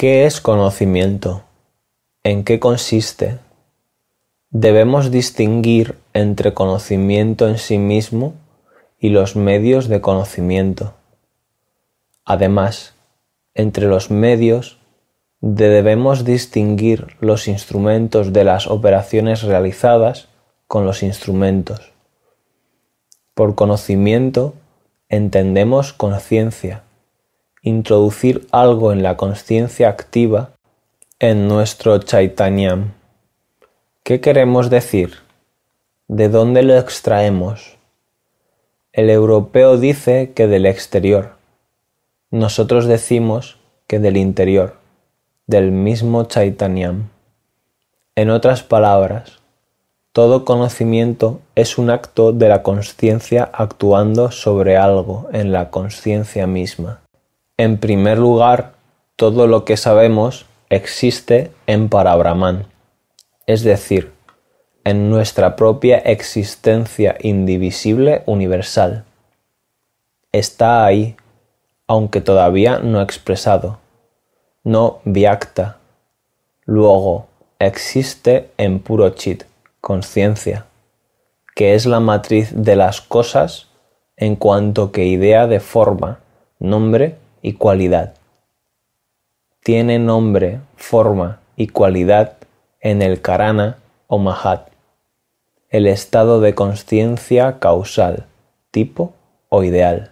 ¿Qué es conocimiento? ¿En qué consiste? Debemos distinguir entre conocimiento en sí mismo y los medios de conocimiento. Además, entre los medios debemos distinguir los instrumentos de las operaciones realizadas con los instrumentos. Por conocimiento entendemos conciencia, introducir algo en la consciencia activa en nuestro Chaitanyam. ¿Qué queremos decir? ¿De dónde lo extraemos? El europeo dice que del exterior. Nosotros decimos que del interior, del mismo Chaitanyam. En otras palabras, todo conocimiento es un acto de la consciencia actuando sobre algo en la consciencia misma. En primer lugar, todo lo que sabemos existe en Parabrahman, es decir, en nuestra propia existencia indivisible universal. Está ahí, aunque todavía no expresado, no vyakta. Luego, existe en puro chit, conciencia, que es la matriz de las cosas en cuanto que idea de forma, nombre y cualidad. Tiene nombre, forma y cualidad en el karana o mahat, el estado de consciencia causal, tipo o ideal.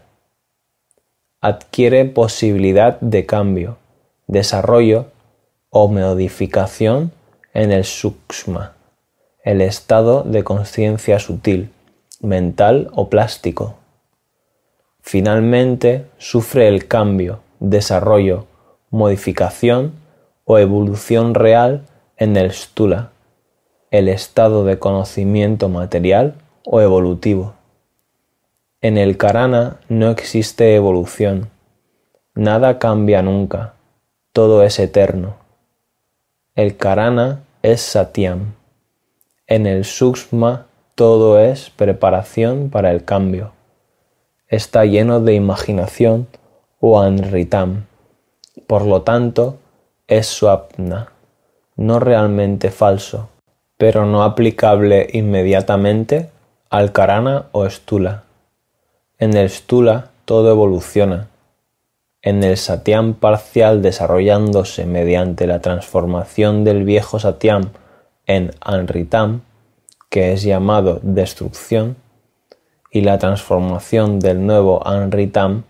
Adquiere posibilidad de cambio, desarrollo o modificación en el sukshma, el estado de conciencia sutil, mental o plástico. Finalmente, sufre el cambio, desarrollo, modificación o evolución real en el stula, el estado de conocimiento material o evolutivo. En el karana no existe evolución, nada cambia nunca, todo es eterno. El karana es satyam. En el sukshma todo es preparación para el cambio. Está lleno de imaginación o anritam. Por lo tanto, es swapna, no realmente falso, pero no aplicable inmediatamente al karana o stula. En el stula todo evoluciona. En el satyam parcial desarrollándose mediante la transformación del viejo satyam en anritam, que es llamado destrucción, y la transformación del nuevo anritam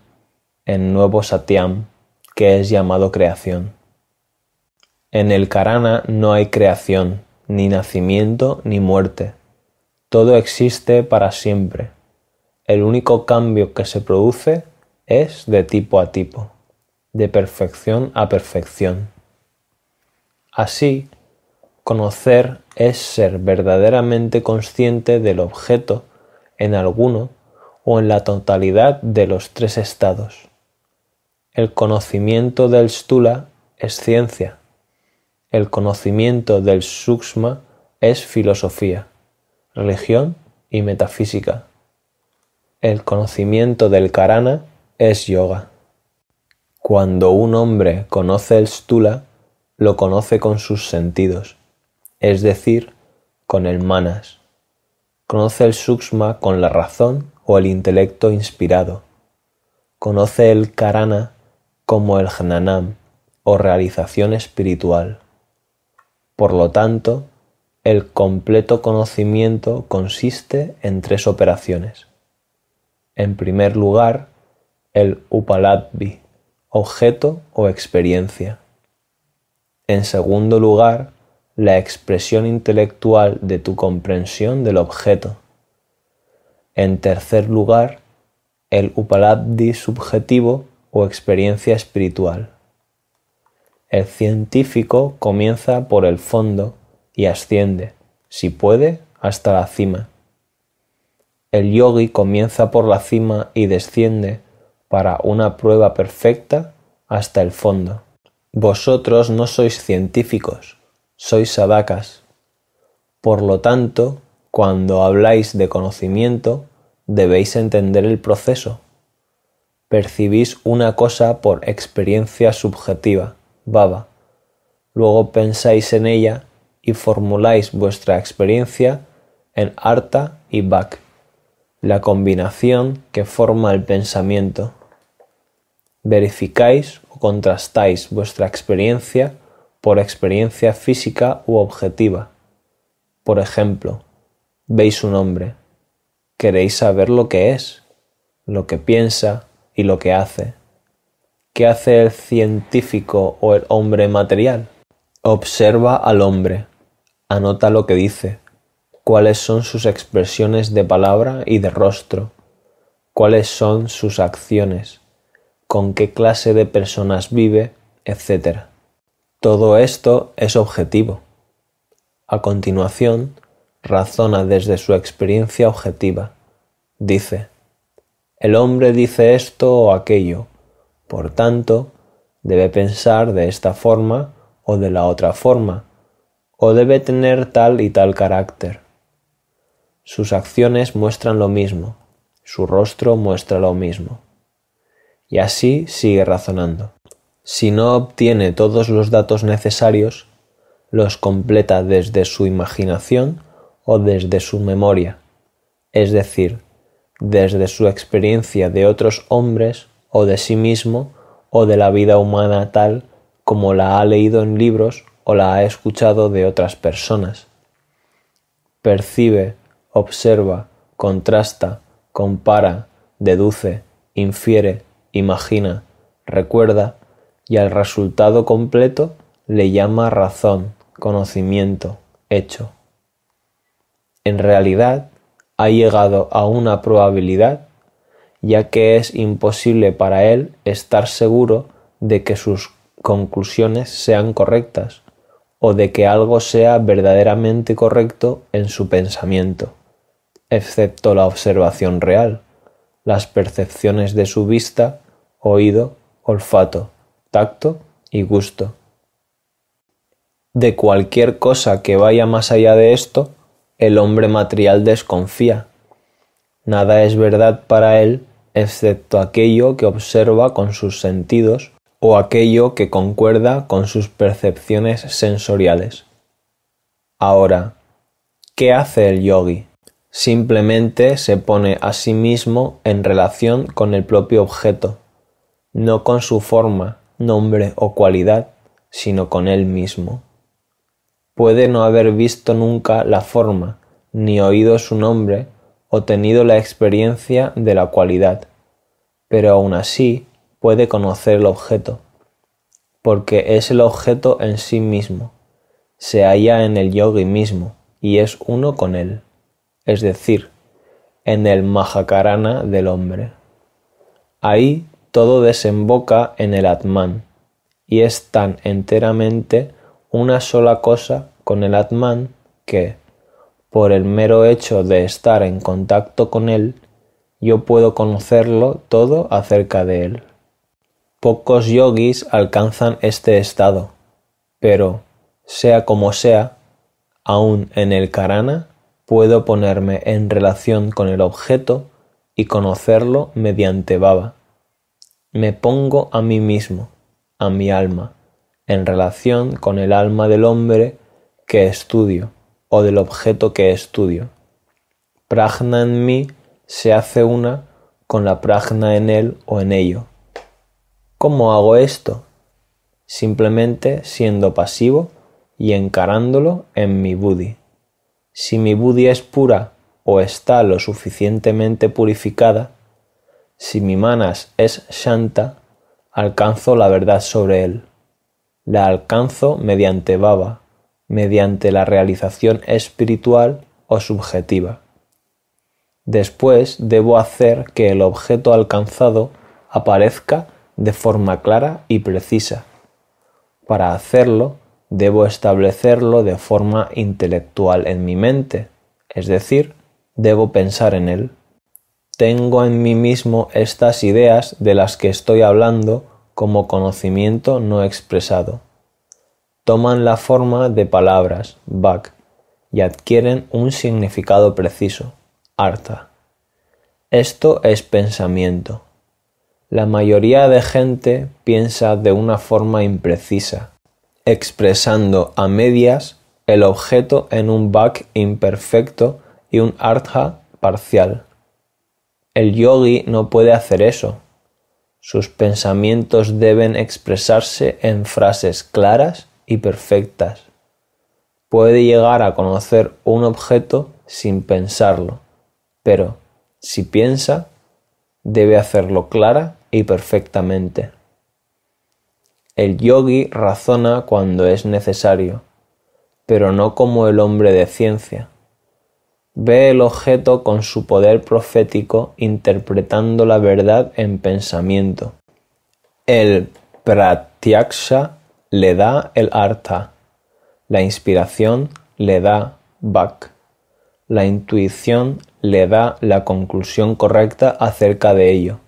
en nuevo satyam, que es llamado creación. En el karana no hay creación, ni nacimiento ni muerte. Todo existe para siempre. El único cambio que se produce es de tipo a tipo, de perfección a perfección. Así, conocer es ser verdaderamente consciente del objeto en alguno o en la totalidad de los tres estados. El conocimiento del stula es ciencia. El conocimiento del sukshma es filosofía, religión y metafísica. El conocimiento del karana es yoga. Cuando un hombre conoce el stula, lo conoce con sus sentidos, es decir, con el manas. Conoce el sukshma con la razón o el intelecto inspirado. Conoce el karana como el jnanam o realización espiritual. Por lo tanto, el completo conocimiento consiste en tres operaciones. En primer lugar, el upaladhi, objeto o experiencia. En segundo lugar, la expresión intelectual de tu comprensión del objeto. En tercer lugar, el upaladhi subjetivo o experiencia espiritual. El científico comienza por el fondo y asciende, si puede, hasta la cima. El yogi comienza por la cima y desciende para una prueba perfecta hasta el fondo. Vosotros no sois científicos, sois sadhakas. Por lo tanto, cuando habláis de conocimiento, debéis entender el proceso. Percibís una cosa por experiencia subjetiva, bhava. Luego pensáis en ella y formuláis vuestra experiencia en artha y bhak, la combinación que forma el pensamiento. Verificáis o contrastáis vuestra experiencia por experiencia física u objetiva. Por ejemplo, veis un hombre. Queréis saber lo que es, lo que piensa y lo que hace. ¿Qué hace el científico o el hombre material? Observa al hombre, anota lo que dice, cuáles son sus expresiones de palabra y de rostro, cuáles son sus acciones, con qué clase de personas vive, etc. Todo esto es objetivo. A continuación, razona desde su experiencia objetiva. Dice, el hombre dice esto o aquello, por tanto, debe pensar de esta forma o de la otra forma, o debe tener tal y tal carácter. Sus acciones muestran lo mismo, su rostro muestra lo mismo. Y así sigue razonando. Si no obtiene todos los datos necesarios, los completa desde su imaginación o desde su memoria, es decir, desde su experiencia de otros hombres o de sí mismo o de la vida humana tal como la ha leído en libros o la ha escuchado de otras personas. Percibe, observa, contrasta, compara, deduce, infiere, imagina, recuerda y al resultado completo le llama razón, conocimiento, hecho. En realidad, ha llegado a una probabilidad, ya que es imposible para él estar seguro de que sus conclusiones sean correctas o de que algo sea verdaderamente correcto en su pensamiento, excepto la observación real, las percepciones de su vista, oído, olfato, tacto y gusto. De cualquier cosa que vaya más allá de esto, el hombre material desconfía. Nada es verdad para él excepto aquello que observa con sus sentidos o aquello que concuerda con sus percepciones sensoriales. Ahora, ¿qué hace el yogi? Simplemente se pone a sí mismo en relación con el propio objeto, no con su forma, nombre o cualidad, sino con él mismo. Puede no haber visto nunca la forma, ni oído su nombre, o tenido la experiencia de la cualidad, pero aún así puede conocer el objeto, porque es el objeto en sí mismo, se halla en el yogi mismo y es uno con él, es decir, en el Mahakarana del hombre. Ahí todo desemboca en el Atman, y es tan enteramente una sola cosa con el Atman que, por el mero hecho de estar en contacto con él, yo puedo conocerlo todo acerca de él. Pocos yogis alcanzan este estado, pero, sea como sea, aún en el karana puedo ponerme en relación con el objeto y conocerlo mediante bhava. Me pongo a mí mismo, a mi alma, en relación con el alma del hombre que estudio o del objeto que estudio. Prajna en mí se hace una con la prajna en él o en ello. ¿Cómo hago esto? Simplemente siendo pasivo y encarándolo en mi buddhi. Si mi buddhi es pura o está lo suficientemente purificada, si mi manas es shanta, alcanzo la verdad sobre él. La alcanzo mediante bhava, mediante la realización espiritual o subjetiva. Después debo hacer que el objeto alcanzado aparezca de forma clara y precisa. Para hacerlo, debo establecerlo de forma intelectual en mi mente, es decir, debo pensar en él. Tengo en mí mismo estas ideas de las que estoy hablando como conocimiento no expresado. Toman la forma de palabras, vak, y adquieren un significado preciso, artha. Esto es pensamiento. La mayoría de gente piensa de una forma imprecisa, expresando a medias el objeto en un vak imperfecto y un artha parcial. El yogi no puede hacer eso. Sus pensamientos deben expresarse en frases claras y perfectas. Puede llegar a conocer un objeto sin pensarlo, pero si piensa, debe hacerlo clara y perfectamente. El yogi razona cuando es necesario, pero no como el hombre de ciencia. Ve el objeto con su poder profético interpretando la verdad en pensamiento. El pratyaksha le da el artha, la inspiración le da vak, la intuición le da la conclusión correcta acerca de ello,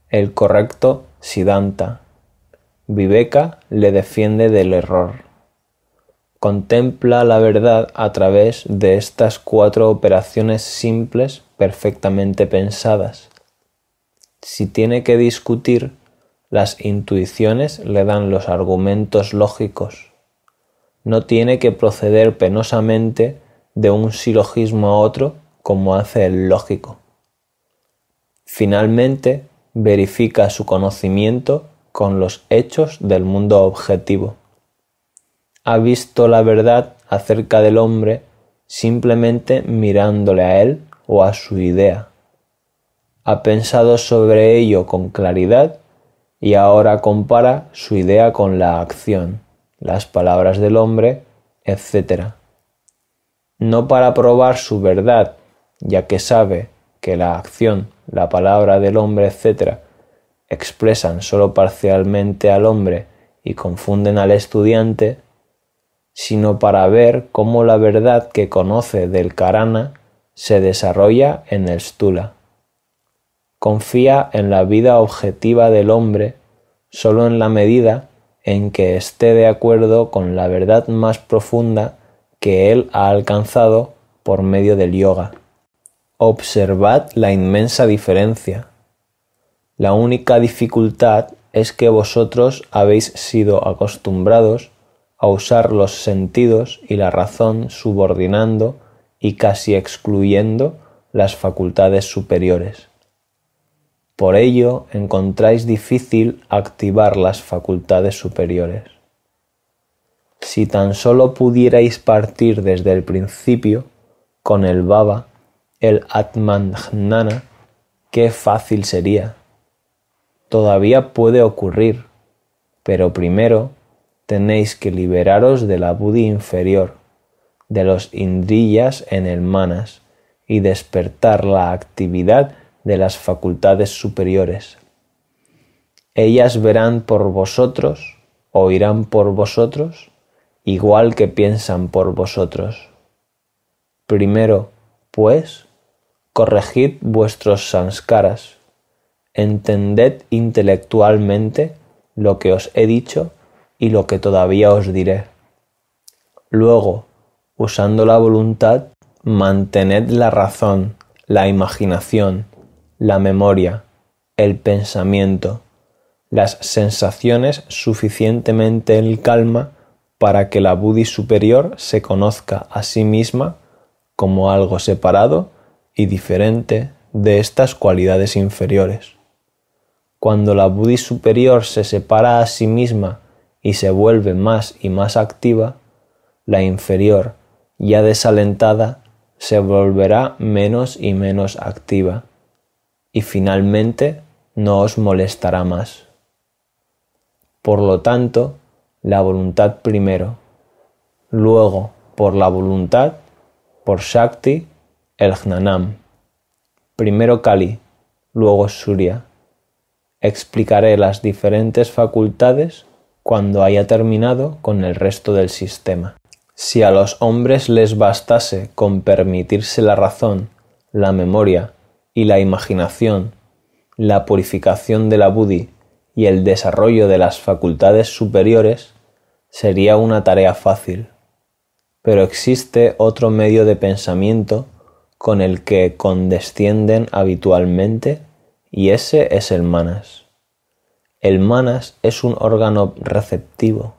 el correcto siddhanta. Viveka le defiende del error. Contempla la verdad a través de estas 4 operaciones simples perfectamente pensadas. Si tiene que discutir, las intuiciones le dan los argumentos lógicos. No tiene que proceder penosamente de un silogismo a otro como hace el lógico. Finalmente, verifica su conocimiento con los hechos del mundo objetivo. Ha visto la verdad acerca del hombre simplemente mirándole a él o a su idea. Ha pensado sobre ello con claridad y ahora compara su idea con la acción, las palabras del hombre, etc. No para probar su verdad, ya que sabe que la acción, la palabra del hombre, etc., expresan solo parcialmente al hombre y confunden al estudiante, sino para ver cómo la verdad que conoce del karana se desarrolla en el stula. Confía en la vida objetiva del hombre solo en la medida en que esté de acuerdo con la verdad más profunda que él ha alcanzado por medio del yoga. Observad la inmensa diferencia. La única dificultad es que vosotros habéis sido acostumbrados a usar los sentidos y la razón subordinando y casi excluyendo las facultades superiores. Por ello encontráis difícil activar las facultades superiores. Si tan solo pudierais partir desde el principio, con el bhava, el atmanjnana, qué fácil sería. Todavía puede ocurrir, pero primero tenéis que liberaros de la buddhi inferior, de los indriyas en el manas y despertar la actividad de las facultades superiores. Ellas verán por vosotros, oirán por vosotros, igual que piensan por vosotros. Primero, pues, corregid vuestros sanskaras, entended intelectualmente lo que os he dicho y lo que todavía os diré. Luego, usando la voluntad, mantened la razón, la imaginación, la memoria, el pensamiento, las sensaciones suficientemente en calma para que la buddhi superior se conozca a sí misma como algo separado y diferente de estas cualidades inferiores. Cuando la buddhi superior se separa a sí misma y se vuelve más y más activa, la inferior, ya desalentada, se volverá menos y menos activa y finalmente no os molestará más. Por lo tanto, la voluntad primero, luego por la voluntad, por Shakti, el Jnanam, primero Kali, luego Surya. Explicaré las diferentes facultades cuando haya terminado con el resto del sistema. Si a los hombres les bastase con permitirse la razón, la memoria y la imaginación, la purificación de la buddhi y el desarrollo de las facultades superiores, sería una tarea fácil. Pero existe otro medio de pensamiento con el que condescienden habitualmente y ese es el manas. El manas es un órgano receptivo.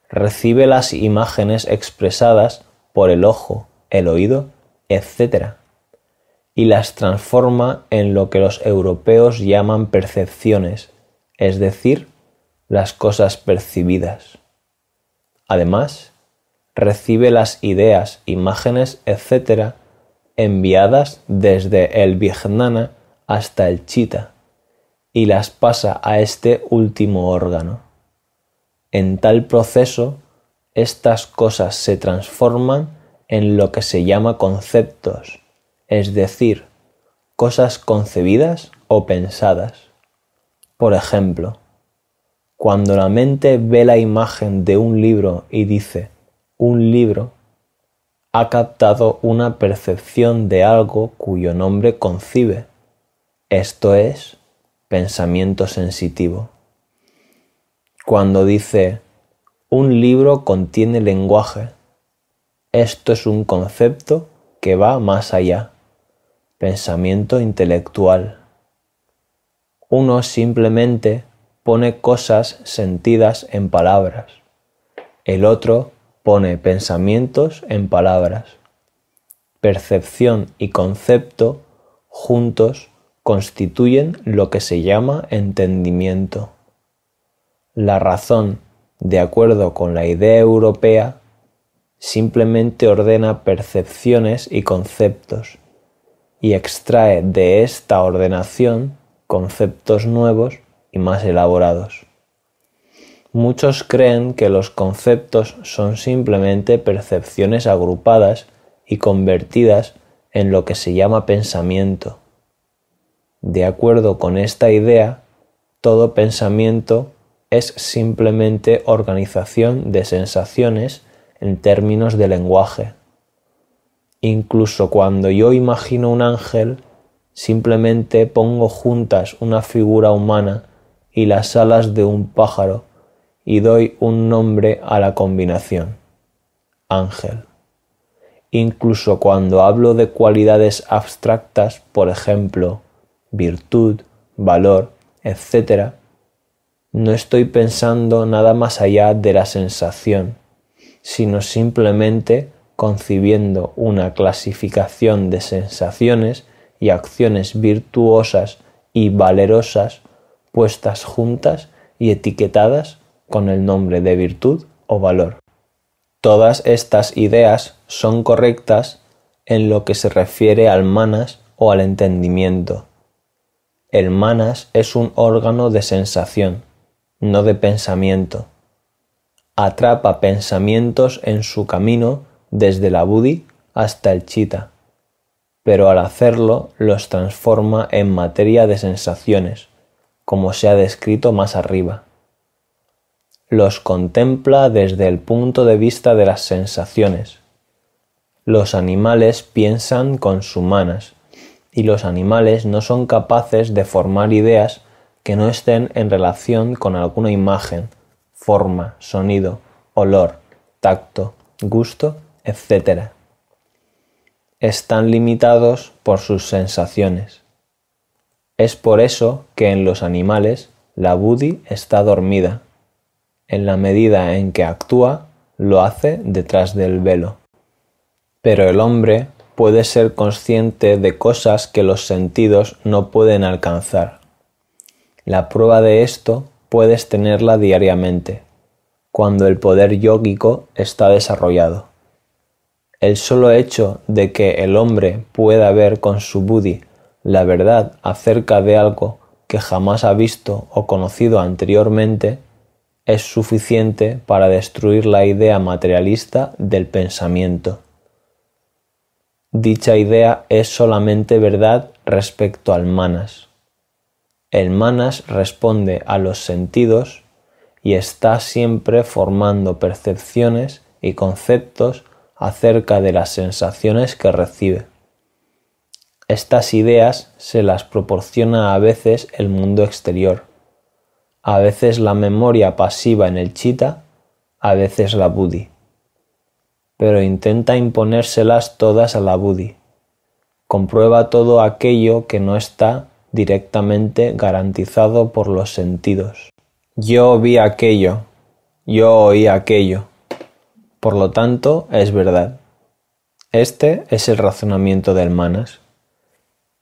Recibe las imágenes expresadas por el ojo, el oído, etc. y las transforma en lo que los europeos llaman percepciones, es decir, las cosas percibidas. Además, recibe las ideas, imágenes, etc. enviadas desde el vijnana hasta el chitta y las pasa a este último órgano. En tal proceso, estas cosas se transforman en lo que se llama conceptos, es decir, cosas concebidas o pensadas. Por ejemplo, cuando la mente ve la imagen de un libro y dice un libro, ha captado una percepción de algo cuyo nombre concibe, esto es, pensamiento sensitivo. Cuando dice un libro contiene lenguaje, esto es un concepto que va más allá, pensamiento intelectual. Uno simplemente pone cosas sentidas en palabras, el otro pone pensamientos en palabras. Percepción y concepto juntos constituyen lo que se llama entendimiento. La razón, de acuerdo con la idea europea, simplemente ordena percepciones y conceptos y extrae de esta ordenación conceptos nuevos y más elaborados. Muchos creen que los conceptos son simplemente percepciones agrupadas y convertidas en lo que se llama pensamiento. De acuerdo con esta idea, todo pensamiento es simplemente organización de sensaciones en términos de lenguaje. Incluso cuando yo imagino un ángel, simplemente pongo juntas una figura humana y las alas de un pájaro y doy un nombre a la combinación, ángel. Incluso cuando hablo de cualidades abstractas, por ejemplo, virtud, valor, etc., no estoy pensando nada más allá de la sensación, sino simplemente concibiendo una clasificación de sensaciones y acciones virtuosas y valerosas puestas juntas y etiquetadas con el nombre de virtud o valor. Todas estas ideas son correctas en lo que se refiere al manas o al entendimiento. El manas es un órgano de sensación, no de pensamiento. Atrapa pensamientos en su camino desde la buddhi hasta el chitta, pero al hacerlo los transforma en materia de sensaciones, como se ha descrito más arriba. Los contempla desde el punto de vista de las sensaciones. Los animales piensan con su manas, y los animales no son capaces de formar ideas que no estén en relación con alguna imagen, forma, sonido, olor, tacto, gusto, etc. Están limitados por sus sensaciones. Es por eso que en los animales la buddhi está dormida. En la medida en que actúa, lo hace detrás del velo. Pero el hombre puede ser consciente de cosas que los sentidos no pueden alcanzar. La prueba de esto puedes tenerla diariamente, cuando el poder yógico está desarrollado. El solo hecho de que el hombre pueda ver con su buddhi la verdad acerca de algo que jamás ha visto o conocido anteriormente es suficiente para destruir la idea materialista del pensamiento. Dicha idea es solamente verdad respecto al manas. El manas responde a los sentidos y está siempre formando percepciones y conceptos acerca de las sensaciones que recibe. Estas ideas se las proporciona a veces el mundo exterior, a veces la memoria pasiva en el chitta, a veces la buddhi. Pero intenta imponérselas todas a la buddhi. Comprueba todo aquello que no está directamente garantizado por los sentidos. Yo vi aquello, yo oí aquello, por lo tanto es verdad. Este es el razonamiento del Manas.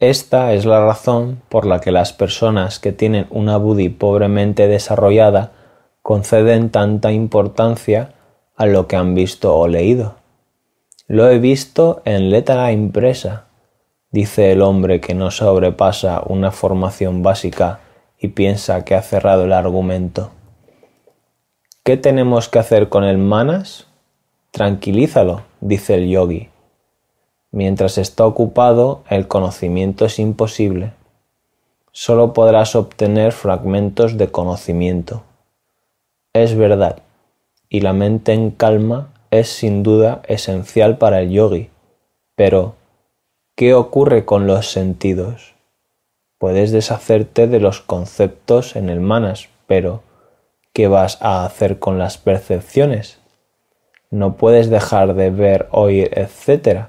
Esta es la razón por la que las personas que tienen una buddhi pobremente desarrollada conceden tanta importancia a lo que han visto o leído. Lo he visto en letra impresa, dice el hombre que no sobrepasa una formación básica y piensa que ha cerrado el argumento. ¿Qué tenemos que hacer con el Manas? Tranquilízalo, dice el yogi. Mientras está ocupado, el conocimiento es imposible. Solo podrás obtener fragmentos de conocimiento. Es verdad, y la mente en calma es sin duda esencial para el yogi. Pero, ¿qué ocurre con los sentidos? Puedes deshacerte de los conceptos en el Manas, pero ¿qué vas a hacer con las percepciones? No puedes dejar de ver, oír, etc.,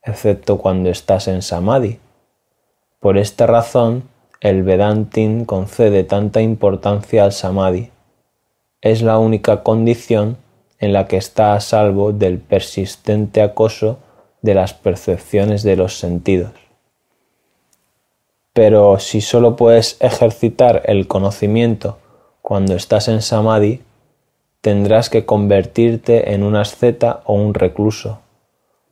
excepto cuando estás en Samadhi. Por esta razón, el Vedantin concede tanta importancia al Samadhi. Es la única condición en la que está a salvo del persistente acoso de las percepciones de los sentidos. Pero si solo puedes ejercitar el conocimiento cuando estás en Samadhi, tendrás que convertirte en un asceta o un recluso,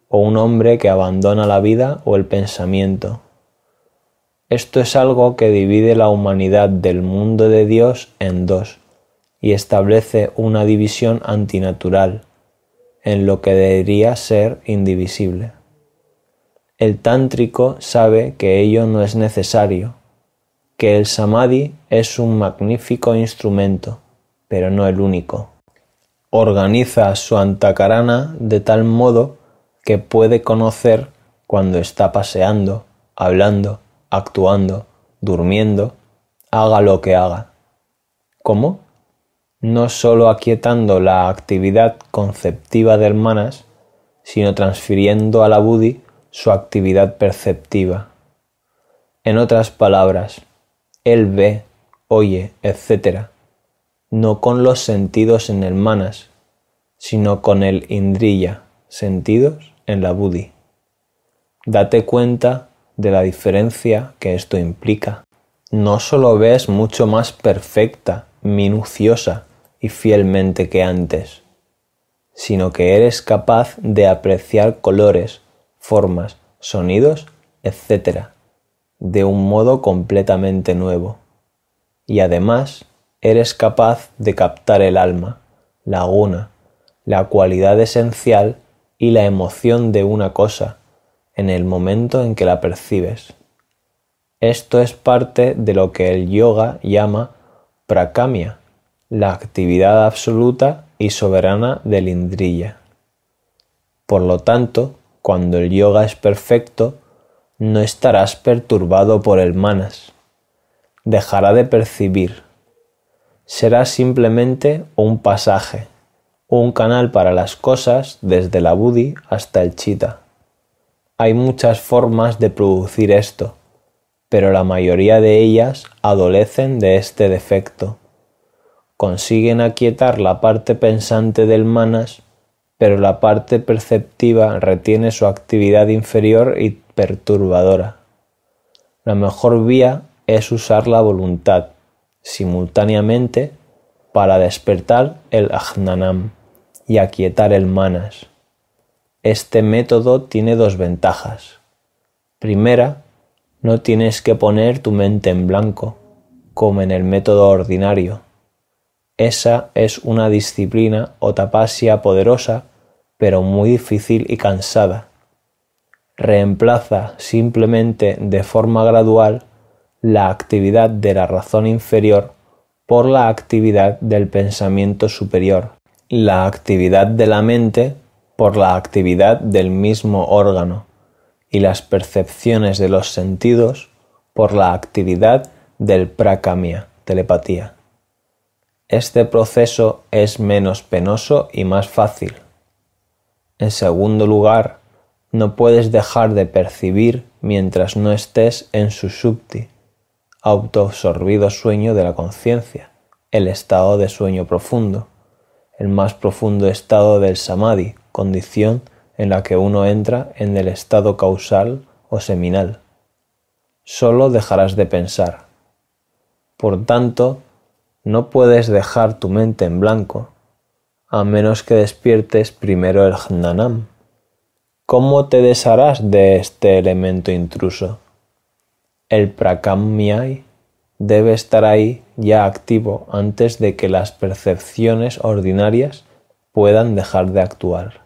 o un hombre que abandona la vida o el pensamiento. Esto es algo que divide la humanidad del mundo de Dios en dos y establece una división antinatural en lo que debería ser indivisible. El tántrico sabe que ello no es necesario, que el samadhi es un magnífico instrumento, pero no el único. Organiza su antakarana de tal modo que puede conocer cuando está paseando, hablando, actuando, durmiendo, haga lo que haga. ¿Cómo? No solo aquietando la actividad conceptiva del Manas, sino transfiriendo a la buddhi su actividad perceptiva. En otras palabras, él ve, oye, etc., no con los sentidos en el Manas, sino con el indriya, sentidos en la buddhi. Date cuenta de la diferencia que esto implica. No solo ves mucho más perfecta, minuciosa y fielmente que antes, sino que eres capaz de apreciar colores, formas, sonidos, etc., de un modo completamente nuevo. Y además eres capaz de captar el alma, la guna, la cualidad esencial y la emoción de una cosa en el momento en que la percibes. Esto es parte de lo que el yoga llama prakamya, la actividad absoluta y soberana del indriya. Por lo tanto, cuando el yoga es perfecto, no estarás perturbado por el manas. Dejará de percibir. Será simplemente un pasaje, un canal para las cosas desde la buddhi hasta el chitta. Hay muchas formas de producir esto, pero la mayoría de ellas adolecen de este defecto. Consiguen aquietar la parte pensante del manas, pero la parte perceptiva retiene su actividad inferior y perturbadora. La mejor vía es usar la voluntad, simultáneamente, para despertar el ajnanam y aquietar el manas. Este método tiene dos ventajas. Primera, no tienes que poner tu mente en blanco, como en el método ordinario. Esa es una disciplina o tapasya poderosa, pero muy difícil y cansada. Reemplaza simplemente de forma gradual la actividad de la razón inferior por la actividad del pensamiento superior, la actividad de la mente por la actividad del mismo órgano y las percepciones de los sentidos por la actividad del prakamya, telepatía. Este proceso es menos penoso y más fácil. En segundo lugar, no puedes dejar de percibir mientras no estés en sushupti, autoabsorbido sueño de la conciencia, el estado de sueño profundo, el más profundo estado del samadhi, condición en la que uno entra en el estado causal o seminal. Solo dejarás de pensar. Por tanto, no puedes dejar tu mente en blanco, a menos que despiertes primero el jnanam. ¿Cómo te desharás de este elemento intruso? El prakamyai debe estar ahí ya activo antes de que las percepciones ordinarias puedan dejar de actuar.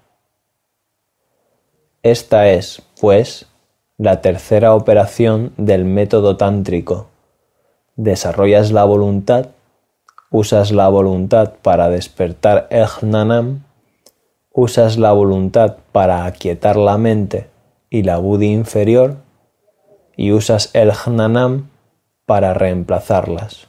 Esta es, pues, la tercera operación del método tántrico. Desarrollas la voluntad, usas la voluntad para despertar el jnanam, usas la voluntad para aquietar la mente y la buddhi inferior, y usas el jnanam para reemplazarlas.